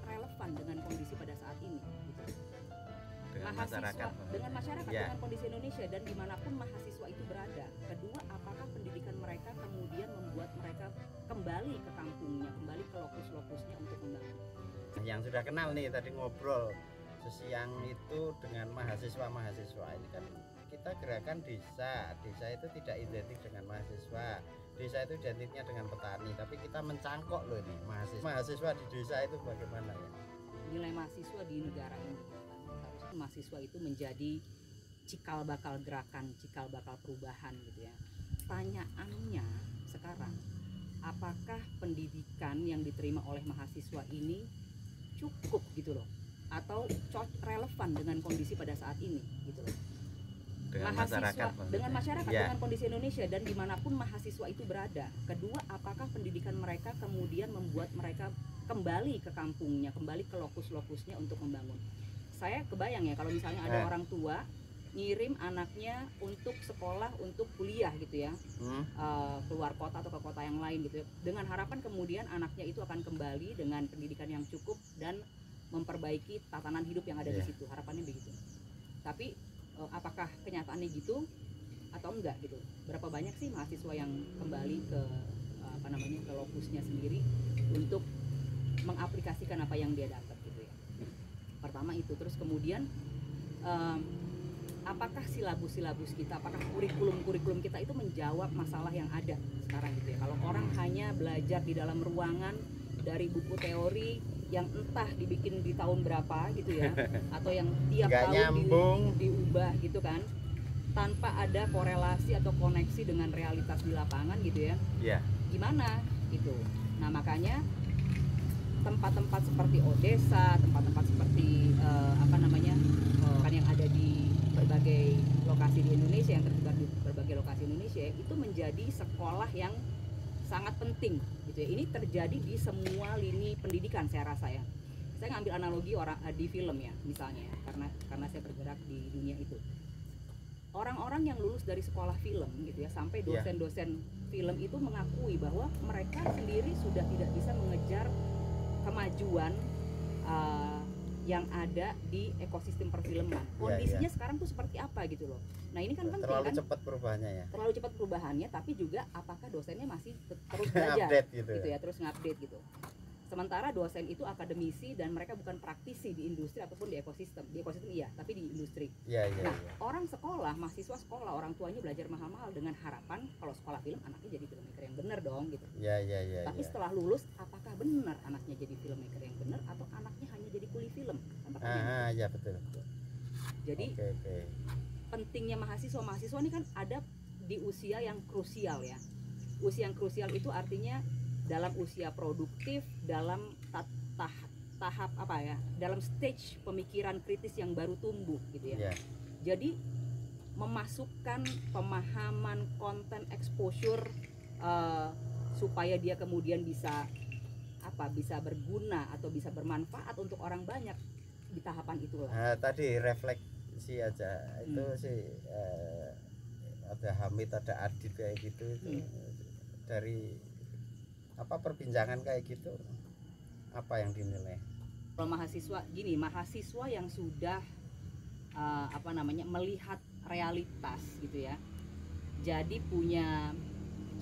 relevan dengan kondisi pada saat ini gitu. Dengan mahasiswa dengan masyarakat ya. dengan kondisi Indonesia dan dimanapun mahasiswa itu berada. Kedua, apakah pendidikan mereka kemudian membuat mereka kembali ke kampungnya, kembali ke lokus-lokusnya untuk membangun. Yang sudah kenal nih tadi ngobrol sesiang itu dengan mahasiswa ini kan kita gerakan desa itu tidak identik dengan mahasiswa, desa itu identiknya dengan petani, tapi kita mencangkok loh ini mahasiswa di desa itu bagaimana ya nilai mahasiswa di negara ini. Harusnya mahasiswa itu menjadi cikal bakal gerakan, cikal bakal perubahan gitu ya. Pertanyaannya sekarang, apakah pendidikan yang diterima oleh mahasiswa ini cukup gitu loh, atau relevan dengan kondisi pada saat ini gitu loh. dengan masyarakat ya. Dengan kondisi Indonesia dan dimanapun mahasiswa itu berada. Kedua, apakah pendidikan mereka kemudian membuat mereka kembali ke kampungnya, kembali ke lokus-lokusnya untuk membangun. Saya kebayang ya kalau misalnya ada orang tua ngirim anaknya untuk sekolah, untuk kuliah gitu ya, keluar kota atau ke kota yang lain gitu ya, dengan harapan kemudian anaknya itu akan kembali dengan pendidikan yang cukup dan memperbaiki tatanan hidup yang ada di situ. Harapannya begitu. Tapi apakah kenyataannya gitu atau enggak gitu? Berapa banyak sih mahasiswa yang kembali ke ke lokusnya sendiri untuk mengaplikasikan apa yang dia dapat gitu ya? Pertama itu. Terus kemudian apakah silabus kita, apakah kurikulum kita itu menjawab masalah yang ada sekarang gitu ya? Kalau orang hanya belajar di dalam ruangan dari buku teori yang entah dibikin di tahun berapa gitu ya, atau yang tiap tahun diubah gitu kan, tanpa ada korelasi atau koneksi dengan realitas di lapangan gitu ya, gimana gitu. Nah makanya tempat-tempat seperti Odesa, tempat-tempat seperti kan yang ada di berbagai lokasi di Indonesia, yang tersebar di berbagai lokasi Indonesia, itu menjadi sekolah yang sangat penting gitu ya. Ini terjadi di semua lini pendidikan saya rasa ya. Saya ngambil analogi orang di film ya misalnya ya, karena saya bergerak di dunia itu. Orang-orang yang lulus dari sekolah film gitu ya, sampai dosen-dosen film itu mengakui bahwa mereka sendiri sudah tidak bisa mengejar kemajuan yang ada di ekosistem perfilman. Kondisinya sekarang tuh seperti apa gitu loh. Nah ini kan penting, terlalu cepat perubahannya ya. Terlalu cepat perubahannya, tapi juga apakah dosennya masih terus belajar gitu ya, terus ngupdate gitu. Sementara dosen itu akademisi dan mereka bukan praktisi di industri ataupun di ekosistem. Di ekosistem iya, tapi di industri. Orang sekolah, mahasiswa sekolah, orang tuanya belajar mahal-mahal dengan harapan kalau sekolah film anaknya jadi filmmaker yang benar dong gitu. Tapi setelah lulus, apakah benar anaknya jadi filmmaker yang benar atau anaknya hanya jadi kuli film? Betul. Jadi pentingnya mahasiswa ini kan ada di usia yang krusial ya. Usia yang krusial itu artinya dalam usia produktif, dalam tahap dalam stage pemikiran kritis yang baru tumbuh gitu ya. Jadi memasukkan pemahaman konten exposure supaya dia kemudian bisa berguna atau bisa bermanfaat untuk orang banyak di tahapan itulah. Tadi refleksi aja itu sih ada Hamid, ada Adit kayak gitu dari perbincangan kayak gitu, apa yang dinilai? Kalau mahasiswa yang sudah melihat realitas gitu ya, jadi punya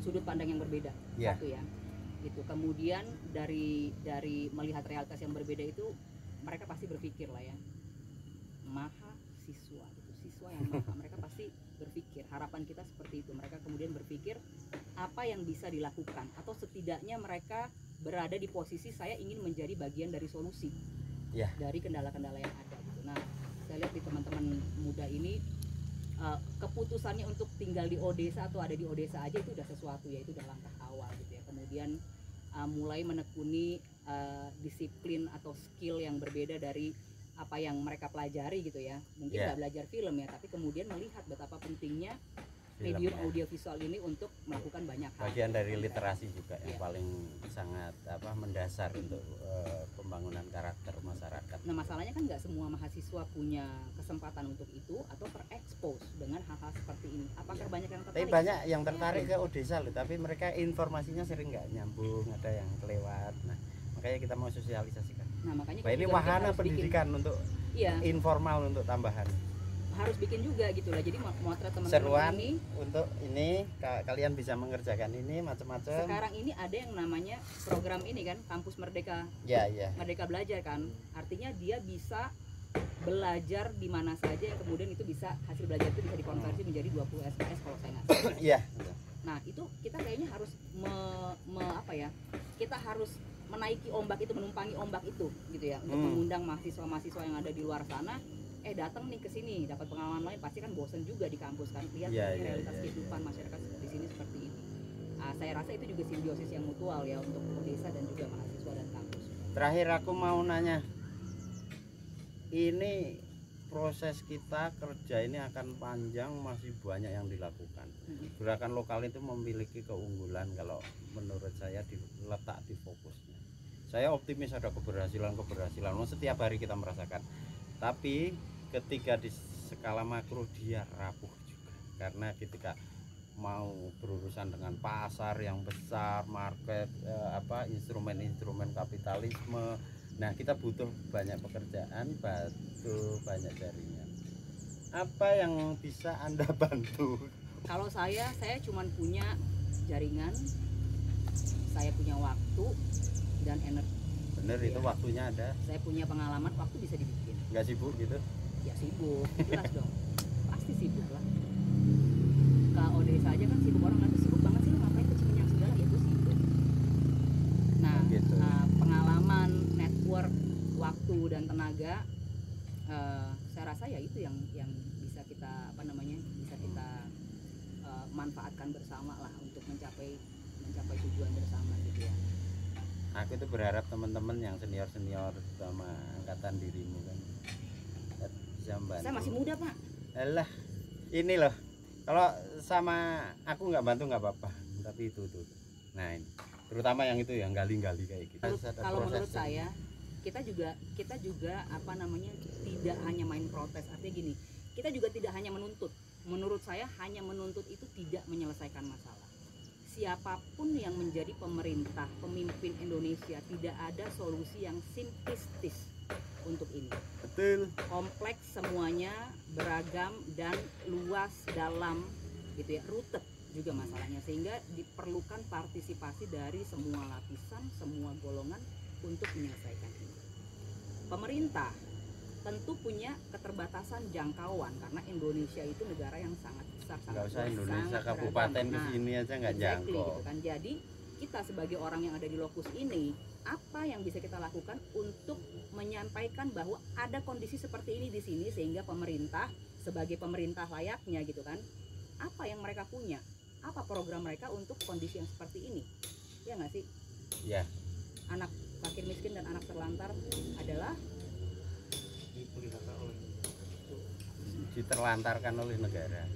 sudut pandang yang berbeda satu ya, gitu. Kemudian dari melihat realitas yang berbeda itu mereka pasti berpikir lah ya, mahasiswa gitu, siswa yang mereka pasti berpikir, harapan kita seperti itu. Mereka kemudian berpikir apa yang bisa dilakukan, atau setidaknya mereka berada di posisi saya ingin menjadi bagian dari solusi dari kendala-kendala yang ada gitu. Nah saya lihat di teman-teman muda ini keputusannya untuk tinggal di Odesa atau ada di Odesa aja itu udah sesuatu ya, itu udah langkah awal gitu ya. Kemudian mulai menekuni disiplin atau skill yang berbeda dari apa yang mereka pelajari gitu ya. Mungkin nggak belajar film ya, tapi kemudian melihat betapa pentingnya medium audiovisual ini untuk melakukan banyak hal. Bagian dari literasi juga yang paling sangat mendasar untuk pembangunan karakter masyarakat. Nah masalahnya kan nggak semua mahasiswa punya kesempatan untuk itu atau terekspos dengan hal-hal seperti ini. Apakah banyak yang tertarik? Tapi banyak yang tertarik ke Odesa loh, tapi mereka informasinya sering nggak nyambung, ada yang kelewat. Nah Makanya kita mau sosialisasikan. Nah makanya Nah, ini juga kita wahana harus pendidikan untuk iya, informal untuk tambahan. harus bikin juga gitu lah. Jadi motret teman-teman Seruan ini untuk ini kalian bisa mengerjakan ini macam-macam. sekarang ini ada yang namanya program ini kan, Kampus Merdeka, Ya, ya. Merdeka Belajar kan. Artinya dia bisa belajar di mana saja, kemudian itu bisa hasil belajar itu bisa dikonversi menjadi 20 SKS kalau saya nggak salah. Iya. Nah itu kita kayaknya harus apa ya, kita harus menaiki ombak itu, menumpangi ombak itu gitu ya, untuk mengundang mahasiswa-mahasiswa yang ada di luar sana, datang nih ke sini, dapat pengalaman lain. Pasti kan bosen juga di kampus kan, lihat realitas kehidupan masyarakat di sini seperti ini. Saya rasa itu juga simbiosis yang mutual ya untuk desa dan juga mahasiswa dan kampus. Terakhir aku mau nanya, ini proses kita kerja ini akan panjang, masih banyak yang dilakukan. Gerakan lokal itu memiliki keunggulan kalau menurut saya diletak di fokusnya. Saya optimis ada keberhasilan. Setiap hari kita merasakan. Tapi ketika di skala makro dia rapuh juga. Karena ketika mau berurusan dengan pasar yang besar, market, instrumen-instrumen kapitalisme. Nah, kita butuh banyak pekerjaan, banyak jaringan. Apa yang bisa Anda bantu? Kalau saya cuma punya jaringan, saya punya waktu dan energi. Bener ya. Itu waktunya ada. Saya punya pengalaman, waktu bisa dibikin. Nggak sibuk gitu? Ya sibuk, jelas dong. Pasti sibuk lah. KOD saja kan sibuk, orang nggak sibuk banget sih, ngapain ke Cimenyang segala, itu sibuk. Nah, gitu. Pengalaman, network, waktu dan tenaga, saya rasa ya itu yang bisa kita bisa kita manfaatkan bersama lah untuk mencapai tujuan bersama gitu ya. Aku tuh berharap teman-teman yang senior sama angkatan dirimu kan bisa membantu. Saya masih muda Pak. Alah, ini loh, kalau sama aku nggak bantu nggak apa-apa, tapi itu. Nah ini, terutama yang itu yang gali-gali kayak gitu. Kalau menurut saya kita juga tidak hanya main protes. Artinya gini, kita juga tidak hanya menuntut. Menurut saya hanya menuntut itu tidak menyelesaikan masalah. Siapapun yang menjadi pemerintah, pemimpin Indonesia, tidak ada solusi yang simplistis untuk ini. Betul. Kompleks semuanya, beragam dan luas dalam gitu ya, rooted juga masalahnya, sehingga diperlukan partisipasi dari semua lapisan, semua golongan untuk menyelesaikan ini. Pemerintah tentu punya keterbatasan jangkauan karena Indonesia itu negara yang sangat besar, nggak usah luas, Indonesia, sangat kabupaten beragam. ke sini aja nggak Exactly, jangkau. gitu kan. Jadi kita sebagai orang yang ada di lokus ini, apa yang bisa kita lakukan untuk menyampaikan bahwa ada kondisi seperti ini di sini, sehingga pemerintah sebagai pemerintah layaknya gitu kan, apa yang mereka punya, apa program mereka untuk kondisi yang seperti ini, ya nggak sih? Ya. Anak fakir miskin dan anak terlantar adalah diterlantarkan oleh negara.